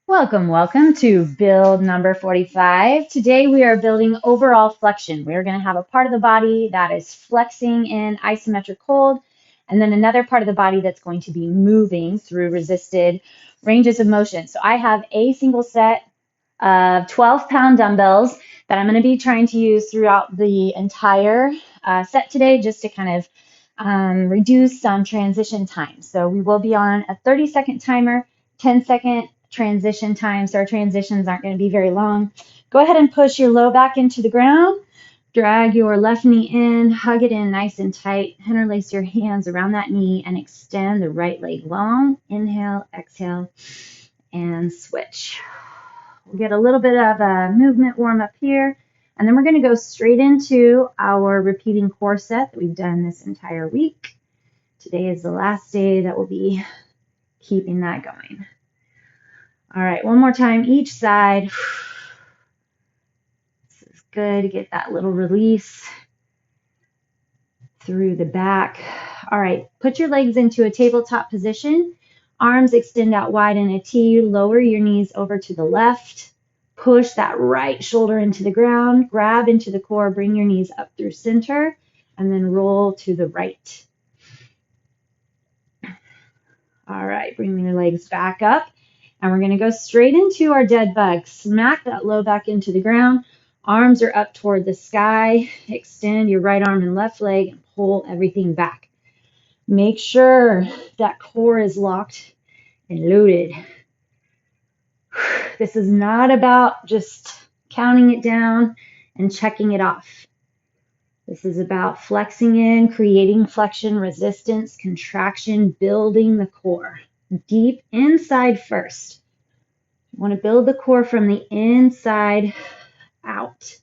Welcome, welcome to build number 45. Today we are building overall flexion. We're going to have a part of the body that is flexing in isometric hold, and then another part of the body that's going to be moving through resisted ranges of motion. So I have a single set of 12-pound dumbbells that I'm going to be trying to use throughout the entire set today just to kind of reduce some transition time. So we will be on a 30-second timer, 10-second transition time, so our transitions aren't going to be very long. Go ahead and push your low back into the ground. Drag your left knee in, hug it in nice and tight. Interlace your hands around that knee and extend the right leg long. Inhale, exhale, and switch. We'll get a little bit of a movement warm up here, and then we're going to go straight into our repeating core set that we've done this entire week. Today is the last day that we'll be keeping that going. All right, one more time each side. This is good to get that little release through the back. All right, put your legs into a tabletop position. Arms extend out wide in a T. Lower your knees over to the left. Push that right shoulder into the ground. Grab into the core. Bring your knees up through center. And then roll to the right. All right, bring your legs back up. And we're going to go straight into our dead bug. Smack that low back into the ground. Arms are up toward the sky. Extend your right arm and left leg and pull everything back. Make sure that core is locked and loaded. This is not about just counting it down and checking it off. This is about flexing in, creating flexion, resistance, contraction, building the core. Deep inside first. You want to build the core from the inside out.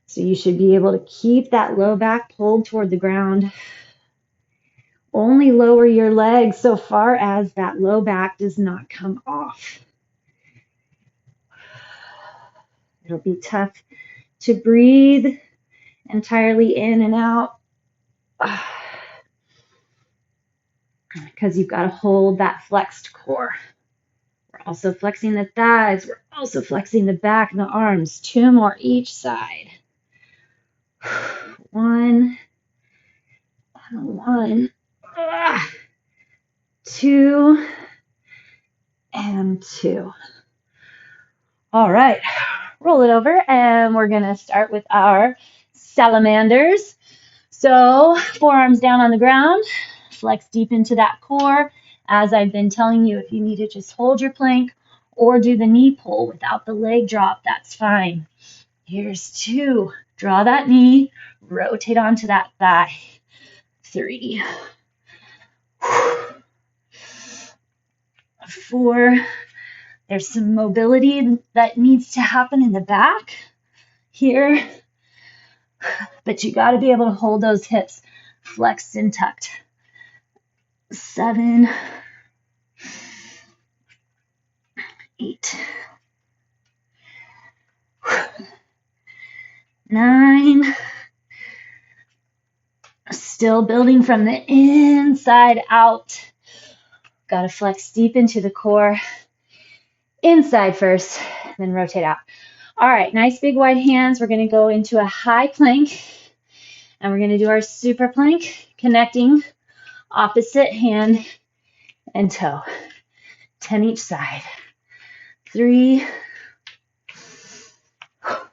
So you should be able to keep that low back pulled toward the ground. Only lower your legs so far as that low back does not come off. It'll be tough to breathe entirely in and out because you've got to hold that flexed core. We're also flexing the thighs. We're also flexing the back and the arms. 2 more each side. 1, 2, and 2. All right, roll it over, and we're going to start with our salamanders. So forearms down on the ground, flex deep into that core. As I've been telling you, if you need to just hold your plank or do the knee pull without the leg drop, that's fine. Here's 2. Draw that knee, rotate onto that thigh. 3, 4. There's some mobility that needs to happen in the back here, but you got to be able to hold those hips flexed and tucked. 7, 8, 9. Still building from the inside out. Got to flex deep into the core. Inside first, then rotate out. All right, nice big wide hands. We're going to go into a high plank, and we're going to do our super plank, connecting opposite hand and toe. 10 each side. 3, 4.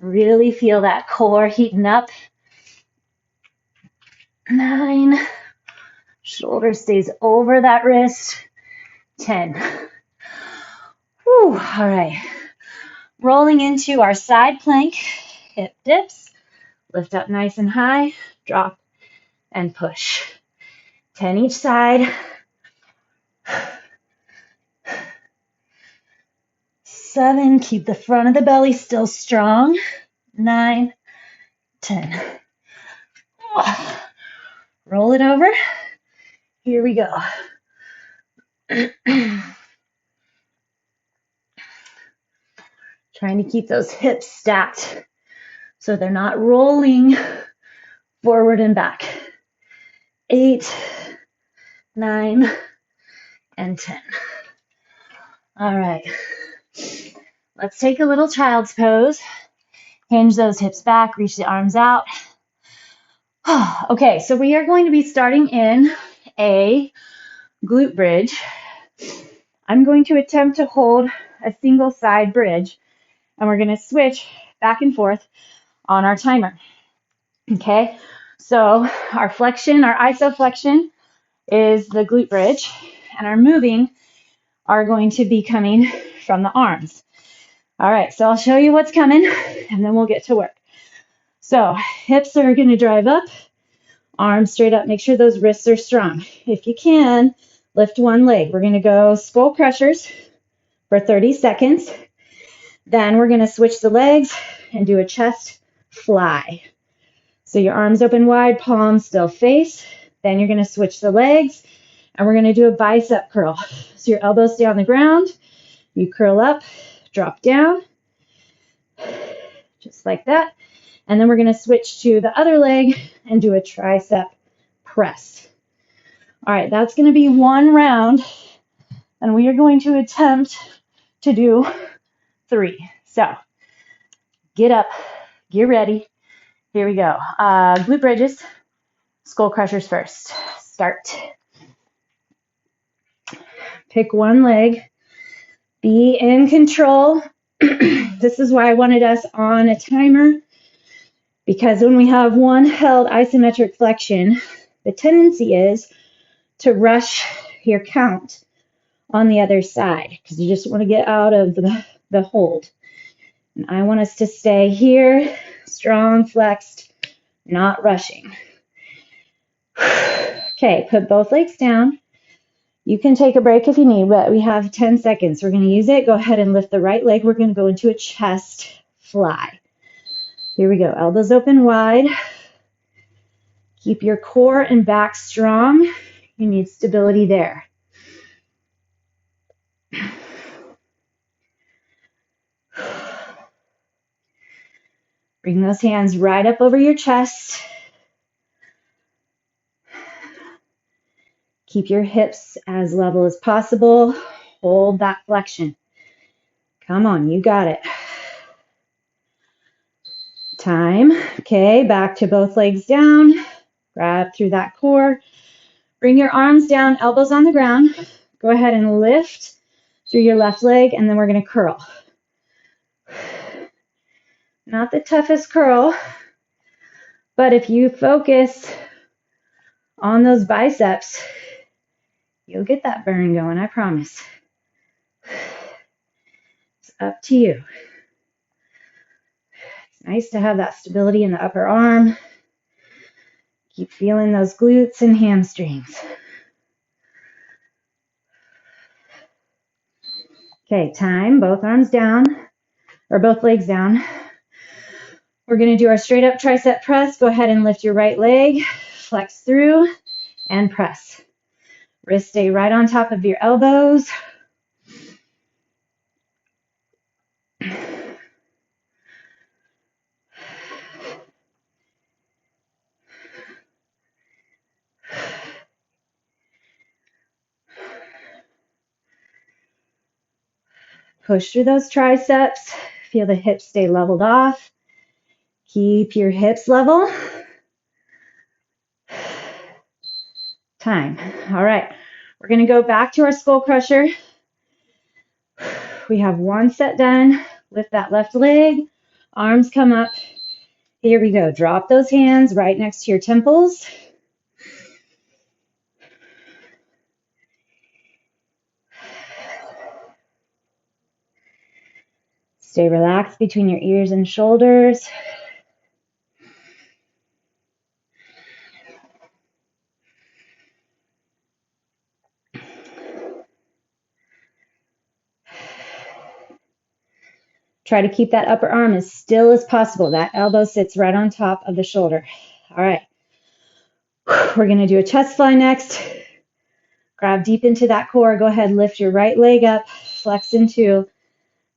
Really feel that core heating up. 9. Shoulder stays over that wrist. 10. Whew, all right. Rolling into our side plank. Hip dips. Lift up nice and high. Drop and push. 10 each side. 7. Keep the front of the belly still strong. 9, 10. Roll it over. Here we go. Trying to keep those hips stacked so they're not rolling forward and back. 8, 9, and 10. All right. Let's take a little child's pose. Hinge those hips back, reach the arms out. Okay, so we are going to be starting in a glute bridge. I'm going to attempt to hold a single side bridge, and we're going to switch back and forth on our timer. Okay, so our flexion, our isoflexion is the glute bridge, and our moving are going to be coming from the arms. All right, so I'll show you what's coming, and then we'll get to work. So hips are going to drive up, arms straight up. Make sure those wrists are strong. If you can, lift one leg. We're going to go skull crushers for 30 seconds. Then we're going to switch the legs and do a chest fly. So your arms open wide, palms still face. Then you're going to switch the legs, and we're going to do a bicep curl. So your elbows stay on the ground. You curl up, drop down, just like that. And then we're going to switch to the other leg and do a tricep press. All right, that's going to be one round, and we are going to attempt to do 3. So get up, get ready. Here we go. Glute bridges, skull crushers first. Start. Pick one leg. Be in control. This is why I wanted us on a timer, because when we have one held isometric flexion, the tendency is to rush your count on the other side because you just want to get out of the hold. And I want us to stay here, strong, flexed, not rushing. Okay, put both legs down. You can take a break if you need, but we have 10 seconds. We're going to use it. Go ahead and lift the right leg. We're going to go into a chest fly. Here we go. Elbows open wide. Keep your core and back strong. You need stability there. Bring those hands right up over your chest. Keep your hips as level as possible. Hold that flexion. Come on, you got it. Time. Okay, back to both legs down. Grab through that core. Bring your arms down, elbows on the ground. Go ahead and lift through your left leg, and then we're going to curl. Not the toughest curl, but if you focus on those biceps, you'll get that burn going, I promise. It's up to you. It's nice to have that stability in the upper arm. Keep feeling those glutes and hamstrings. Okay, time. Both arms down, or both legs down. We're going to do our straight up tricep press. Go ahead and lift your right leg, flex through, and press. Wrists stay right on top of your elbows. Push through those triceps. Feel the hips stay leveled off. Keep your hips level. Time. All right. We're going to go back to our skull crusher. We have one set done. Lift that left leg. Arms come up. Here we go. Drop those hands right next to your temples. Stay relaxed between your ears and shoulders. Try to keep that upper arm as still as possible. That elbow sits right on top of the shoulder. All right. We're going to do a chest fly next. Grab deep into that core. Go ahead, lift your right leg up. Flex into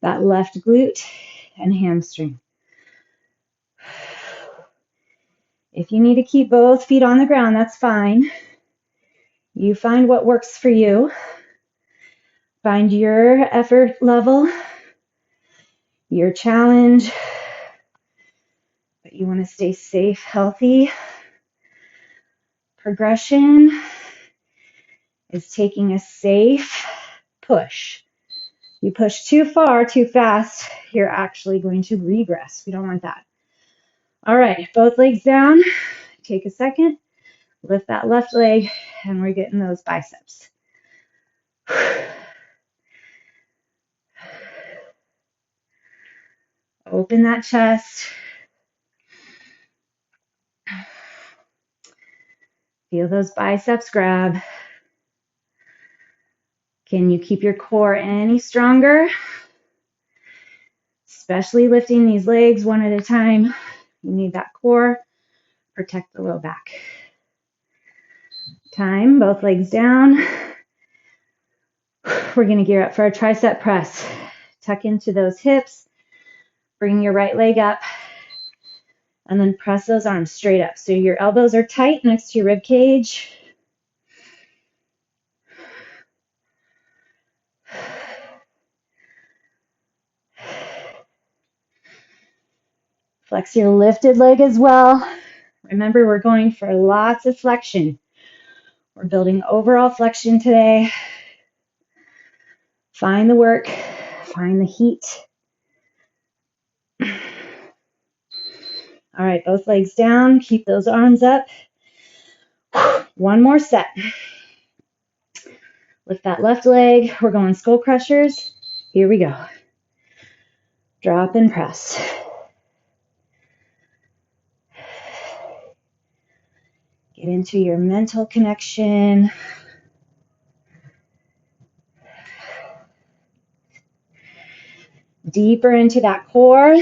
that left glute. and hamstring. If you need to keep both feet on the ground, that's fine. You find what works for you. Find your effort level, your challenge, but you want to stay safe, healthy. Progression is taking a safe push. You push too far, too fast, you're actually going to regress. We don't want that. All right, both legs down. Take a second, lift that left leg, and we're getting those biceps. Open that chest. Feel those biceps grab. Can you keep your core any stronger? Especially lifting these legs one at a time. You need that core. Protect the low back. Time, both legs down. We're going to gear up for a tricep press. Tuck into those hips. Bring your right leg up. And then press those arms straight up. So your elbows are tight next to your rib cage. Flex your lifted leg as well. Remember, we're going for lots of flexion. We're building overall flexion today. Find the work. Find the heat. All right, both legs down. Keep those arms up. One more set. Lift that left leg. We're going skull crushers. Here we go. Drop and press. Get into your mental connection. Deeper into that core.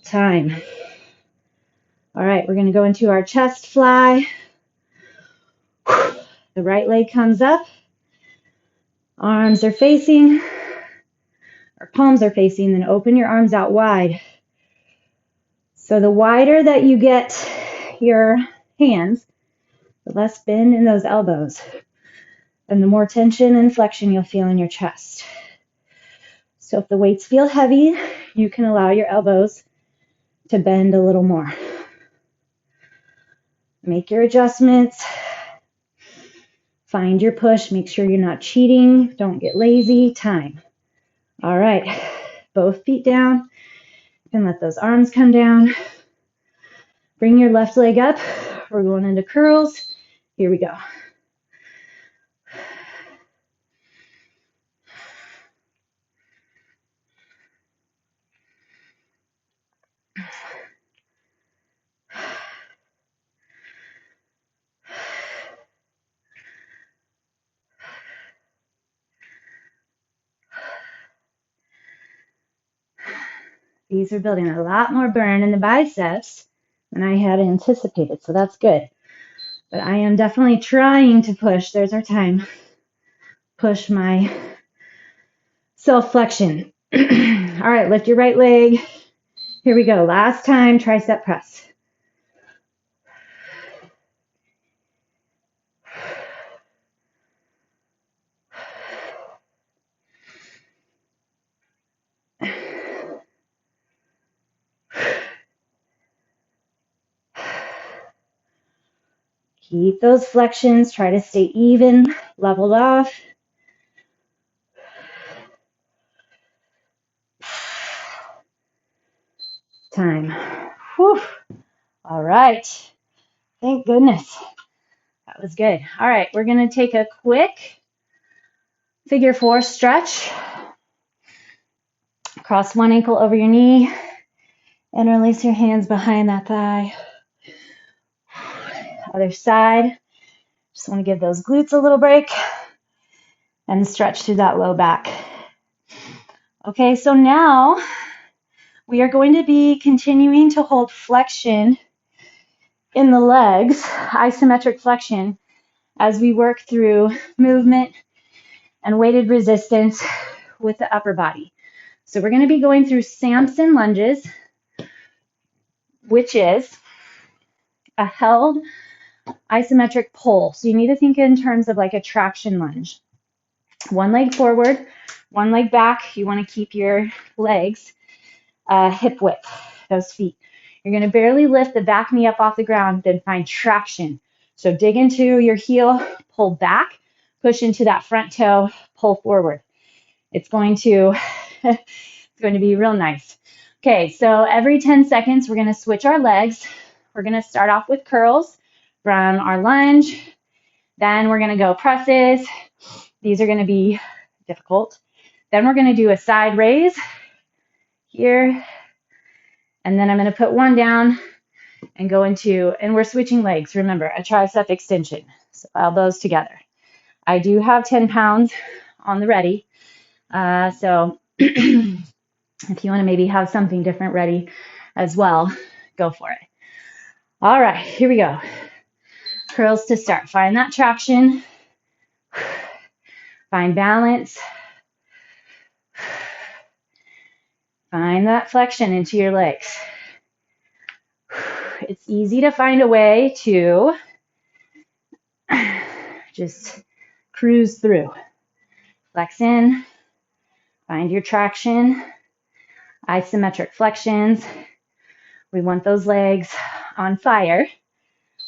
Time. All right, we're going to go into our chest fly. The right leg comes up. Arms are facing, or palms are facing, then open your arms out wide. So the wider that you get your hands, the less bend in those elbows, and the more tension and flexion you'll feel in your chest. So if the weights feel heavy, you can allow your elbows to bend a little more. Make your adjustments. Find your push. Make sure you're not cheating. Don't get lazy. Time. All right. Both feet down. You can let those arms come down. Bring your left leg up. We're going into curls. Here we go. These are building a lot more burn in the biceps than I had anticipated, so that's good. But I am definitely trying to push, there's our time, push my self-flexion. All right, lift your right leg. Here we go. Last time, tricep press. Keep those flexions. Try to stay even, leveled off. Time. Whew. All right. Thank goodness. That was good. All right, we're going to take a quick figure 4 stretch. Cross one ankle over your knee. Interlace your hands behind that thigh. Other side. Just want to give those glutes a little break and stretch through that low back. Okay, so now we are going to be continuing to hold flexion in the legs, isometric flexion, as we work through movement and weighted resistance with the upper body. So we're going to be going through Sampson lunges, which is a held isometric pull. So you need to think in terms of like a traction lunge. One leg forward, one leg back. You want to keep your legs hip width, those feet. You're going to barely lift the back knee up off the ground, then find traction. So dig into your heel, pull back, push into that front toe, pull forward. It's going to be real nice. Okay, so every 10 seconds, we're going to switch our legs. We're going to start off with curls from our lunge. Then we're going to go presses. These are going to be difficult. Then we're going to do a side raise here. And then I'm going to put one down and go into, and we're switching legs. Remember, a tricep extension. So elbows together. I do have 10 pounds on the ready. So if you want to maybe have something different ready as well, go for it. All right, here we go. Curls to start. Find that traction. Find balance. Find that flexion into your legs. It's easy to find a way to just cruise through. Flex in. Find your traction. Isometric flexions. We want those legs on fire.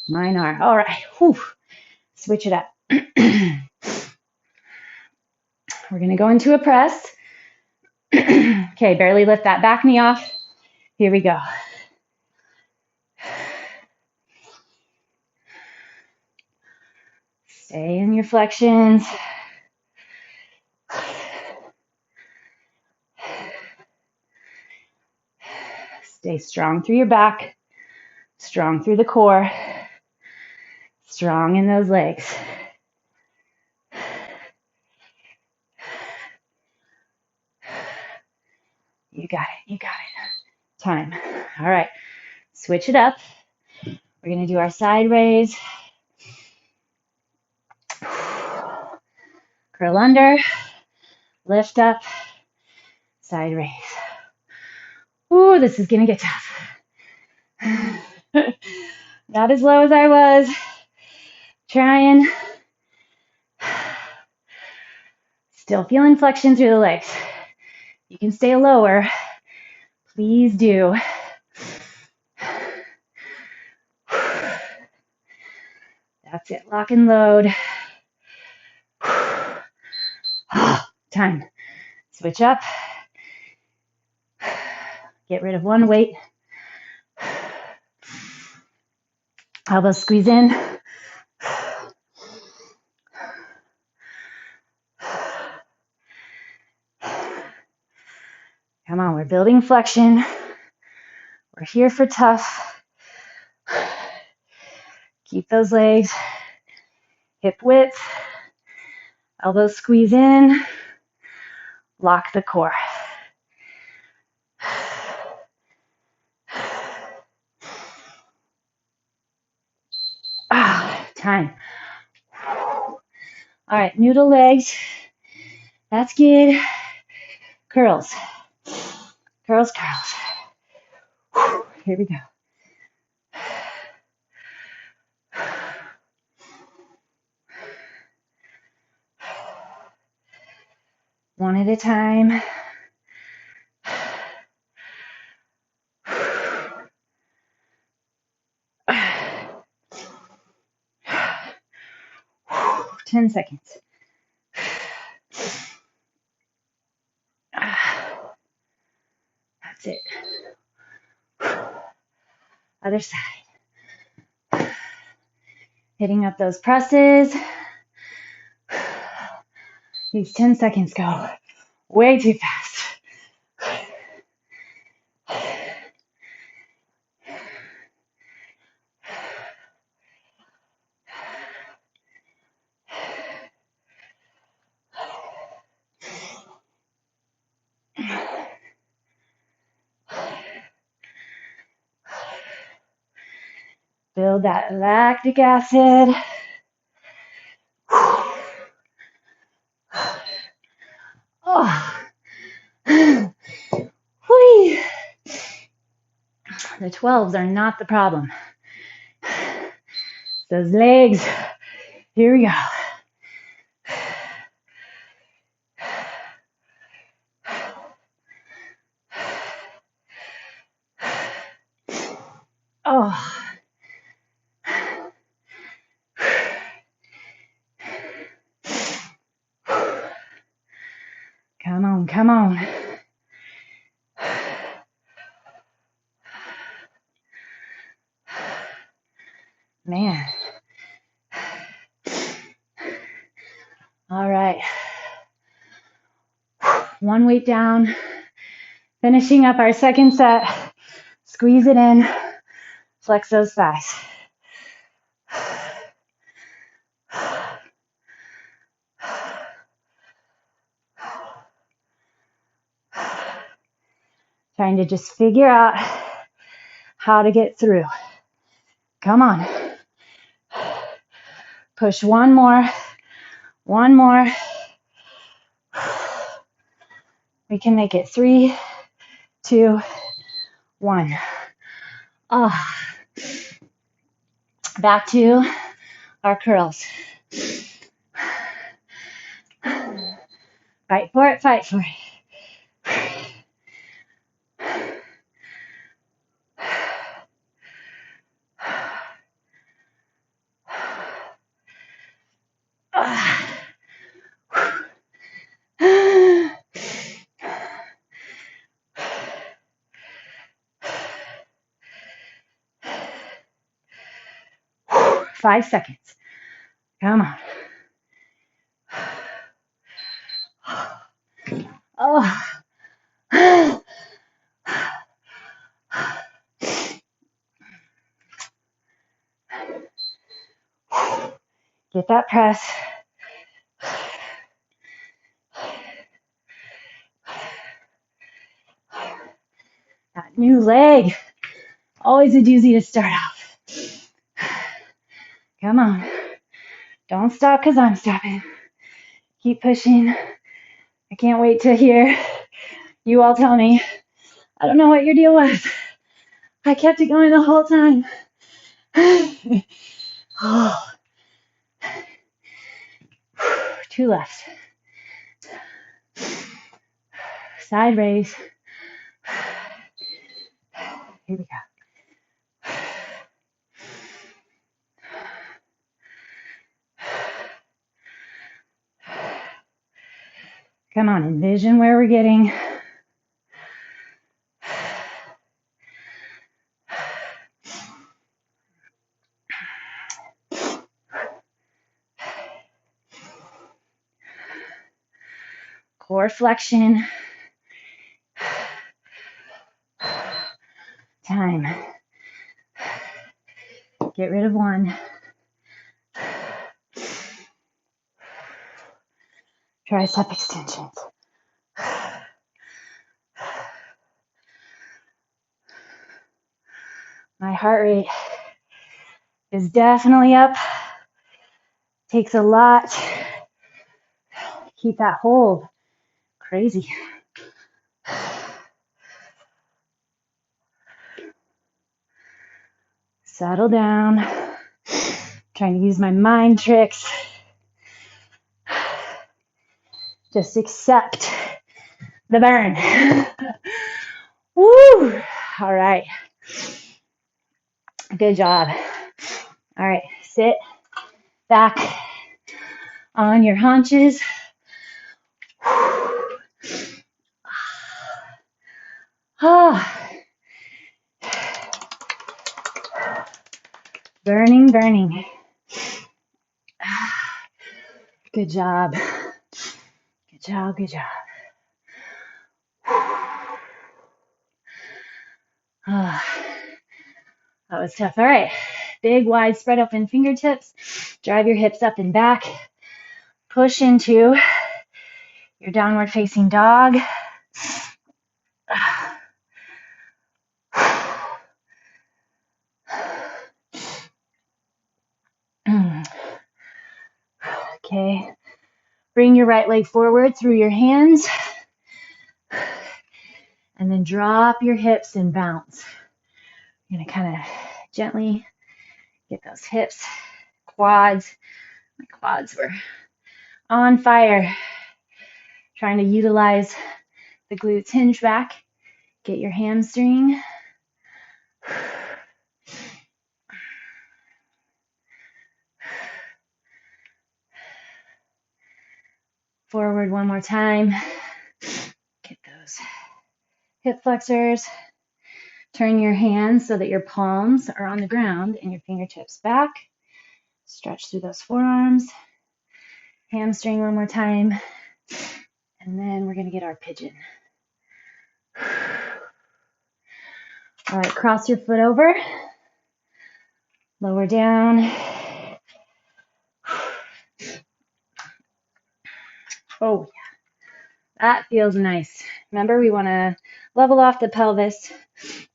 Mine are. All right. Whew. Switch it up. We're going to go into a press. Okay, barely lift that back knee off. Here we go. Stay in your flexions. Stay strong through your back, strong through the core, strong in those legs. You got it, you got it. Time. All right, switch it up. We're going to do our side raise. Curl under, lift up, side raise. Ooh, this is going to get tough. Not as low as I was. Trying. Still feeling flexion through the legs. You can stay lower. Please do. That's it. Lock and load. Time. Switch up. Get rid of one weight. Elbows squeeze in. Come on, we're building flexion. We're here for tough. Keep those legs hip width. Elbows squeeze in. Lock the core. Time. All right, noodle legs. That's good. Curls. Curls, curls. Here we go. One at a time. Ten seconds. That's it. Other side. Hitting up those presses. These 10 seconds go way too fast. Build that lactic acid. Oh. Whee. The 12s are not the problem. Those legs. Here we go. Oh. Come on, come on. Man. All right. One weight down. Finishing up our second set. Squeeze it in. Flex those thighs. Trying to just figure out how to get through. Come on. Push one more. One more. We can make it 3, 2, 1. Oh. Back to our curls. Fight for it, fight for it. Five seconds. Come on. Oh. Get that press. That new leg. Always a doozy to start off. Come on. Don't stop because I'm stopping. Keep pushing. I can't wait to hear you all tell me. I don't know what your deal was. I kept it going the whole time. Oh. 2 left. Side raise. Here we go. Come on, envision where we're getting. Core flexion. Time. Get rid of one. Tricep extensions. My heart rate is definitely up. Takes a lot. Keep that hold. Crazy. Settle down. Trying to use my mind tricks. Just accept the burn. Woo! All right. Good job. All right. Sit back on your haunches. Burning, burning. Good job. Good job, good job. That was tough. All right. Big, wide, spread open fingertips. Drive your hips up and back. Push into your downward facing dog. Okay. Bring your right leg forward through your hands. And then drop your hips and bounce. You're going to kind of gently get those hips, quads. My quads were on fire. Trying to utilize the glutes hinge back. Get your hamstring. Forward one more time. Get those hip flexors. Turn your hands so that your palms are on the ground and your fingertips back. Stretch through those forearms. Hamstring one more time. And then we're going to get our pigeon. All right, cross your foot over. Lower down. Oh, yeah. That feels nice. Remember, we want to level off the pelvis.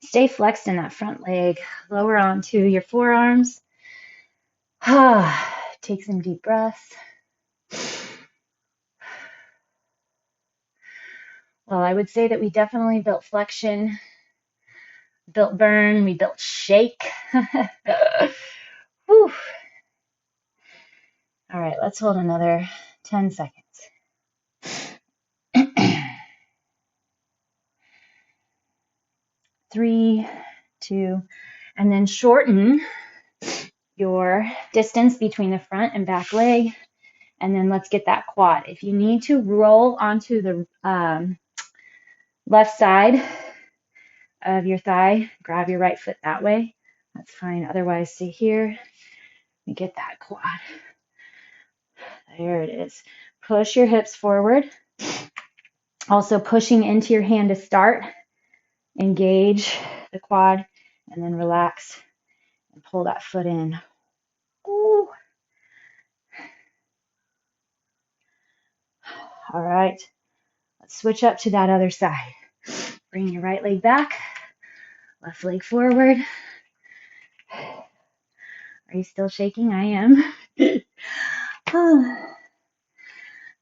Stay flexed in that front leg. Lower onto your forearms. Take some deep breaths. Well, I would say that we definitely built flexion, built burn, we built shake. Whew. All right, let's hold another 10 seconds. 3, 2, and then shorten your distance between the front and back leg, and then let's get that quad. If you need to roll onto the left side of your thigh, grab your right foot that way. That's fine. Otherwise, stay here and get that quad. There it is. Push your hips forward. Also pushing into your hand to start. Engage the quad and then relax and pull that foot in. Ooh. All right. Let's switch up to that other side. Bring your right leg back. Left leg forward. Are you still shaking? I am. All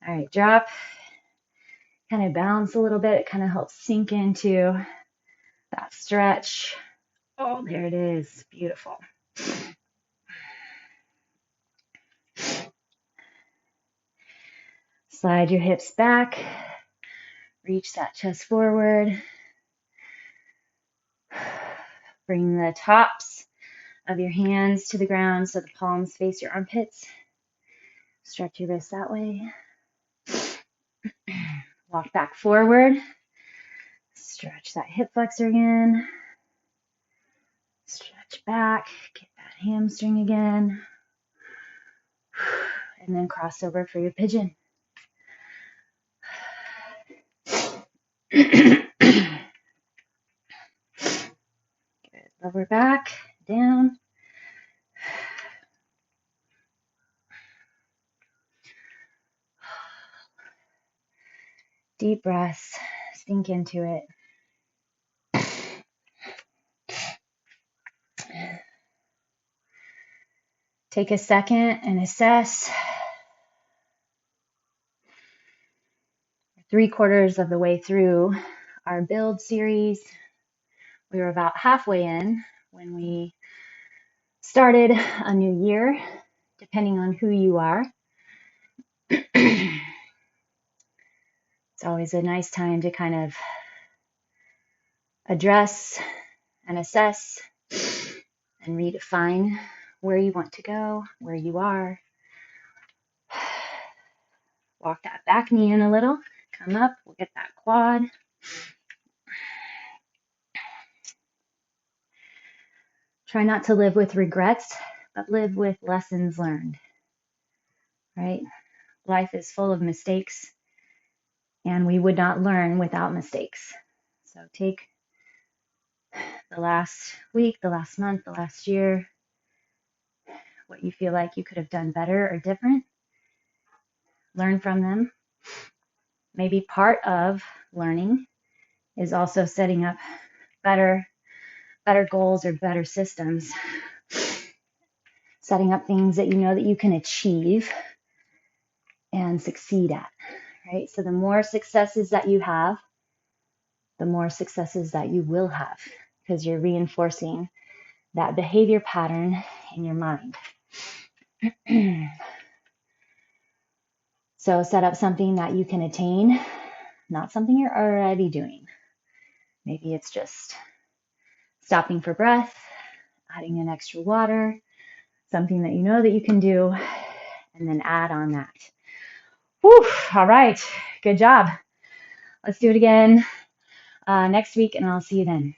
right, drop. Kind of bounce a little bit. It kind of helps sink into that stretch. Oh, there it is. Beautiful. Slide your hips back. Reach that chest forward. Bring the tops of your hands to the ground so the palms face your armpits. Stretch your wrists that way. Walk back forward. Stretch that hip flexor again. Stretch back. Get that hamstring again. And then cross over for your pigeon. Good. Lower back, down. Deep breaths. Sink into it. Take a second and assess. 3/4 of the way through our build series. We were about halfway in when we started a new year, depending on who you are. It's always a nice time to kind of address and assess and redefine where you want to go, where you are. Walk that back knee in a little. Come up. We'll get that quad. Try not to live with regrets, but live with lessons learned. Right? Life is full of mistakes, and we would not learn without mistakes. So take the last week, the last month, the last year, what you feel like you could have done better or different. Learn from them. Maybe part of learning is also setting up better goals or better systems. Setting up things that you know that you can achieve and succeed at, right? So the more successes that you have, the more successes that you will have, because you're reinforcing that behavior pattern in your mind. So set up something that you can attain, not something you're already doing. Maybe it's just stopping for breath, adding in extra water, something that you know that you can do, and then add on that. Whew, all right, good job. Let's do it again next week, and I'll see you then.